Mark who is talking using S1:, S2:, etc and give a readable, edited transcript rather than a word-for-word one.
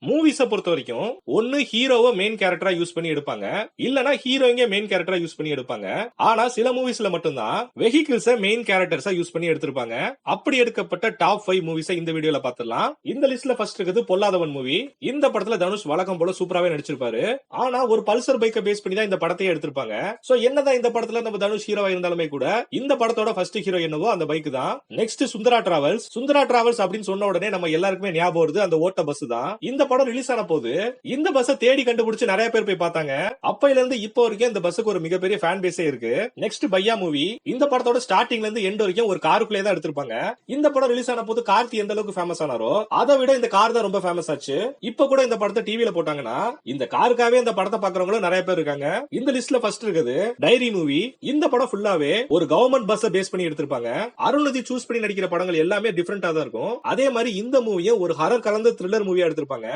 S1: Movies பொறுத்த வரைக்கும் ஒன்னு ஹீரோவை மெயின் கேரக்டரா யூஸ் பண்ணி எடுப்பாங்க, இல்லனா ஹீரோயிங்க மெயின் கேரக்டரா யூஸ் பண்ணி எடுப்பாங்க. ஆனா சில மூவிஸ்ல மட்டும்தான் வெஹிக்கிள்ஸ மெயின் கேரக்டர்ஸா யூஸ் பண்ணி எடுத்திருப்பாங்க. அப்படி எடுக்கப்பட்ட டாப் 5 மூவிஸ இந்த வீடியோல பாத்துடலாம். இந்த லிஸ்ட்ல ஃபர்ஸ்ட் இருக்குது பொல்லாதவன் மூவி. இந்த படத்துல தனுஷ் வழக்கம் போல சூப்பராவே நடிச்சிருப்பாரு. ஆனா ஒரு பல்சர் பைக்கை பேஸ் பண்ணி தான் இந்த படத்தையே எடுத்திருப்பாங்க. சோ என்னதான் இந்த படத்துல நம்ம தனுஷ் ஹீரோவா இருந்தாலுமே கூட இந்த படத்தோட ஃபர்ஸ்ட் ஹீரோ என்னவோ அந்த பைக் தான். Next Sundara travels. Sundara travels அப்படின்னு சொன்ன உடனே நம்ம எல்லாருக்குமே ஞாபகம் வருது அந்த ஓட்ட பஸ் தான். இந்த படம் ரிலீஸ் ஆன போது இந்த பஸ் தேடி கண்டுபிடிச்சு நிறைய பேர் போய் பார்த்தாங்க. அப்பையில இருந்து இப்போ வரைக்கும் இந்த பஸ்ஸுக்கு ஒரு மிகப்பெரிய ஃபேன் பேஸே இருக்கு. நெக்ஸ்ட் பையா மூவி. இந்த படத்தோட ஸ்டார்டிங்ல இருந்து எண்ட் வரைக்கும் ஒரு காருக்குள்ளே தான் எடுத்திருப்பாங்க. இந்த படம் ரிலீஸ் ஆன போது கார்த்தி எந்த அளவுக்கு ஃபேமஸ் ஆனாரோ அதை விட இந்த கார் தான் ரொம்ப ஃபேமஸ் ஆச்சு. இப்ப கூட இந்த படத்தை டிவில போட்டாங்கன்னா இந்த காருக்காவே இந்த படத்தை பாக்குறவங்களும் நிறைய பேர் இருக்காங்க. இந்த லிஸ்ட்ல ஃபர்ஸ்ட் இருக்குது டைரி மூவி. இந்த படம் ஃபுல்லாவே ஒரு கவர்மெண்ட் பஸ் பேஸ் பண்ணி எடுத்திருப்பாங்க. அருள்நிதி சூஸ் பண்ணி நடிக்கிற படங்கள் எல்லாமே டிஃபரெண்டா தான் இருக்கும். அதே மாதிரி இந்த மூவியை ஒரு ஹரர் கலந்த த்ரில்லர் மூவியா எடுத்திருப்பாங்க.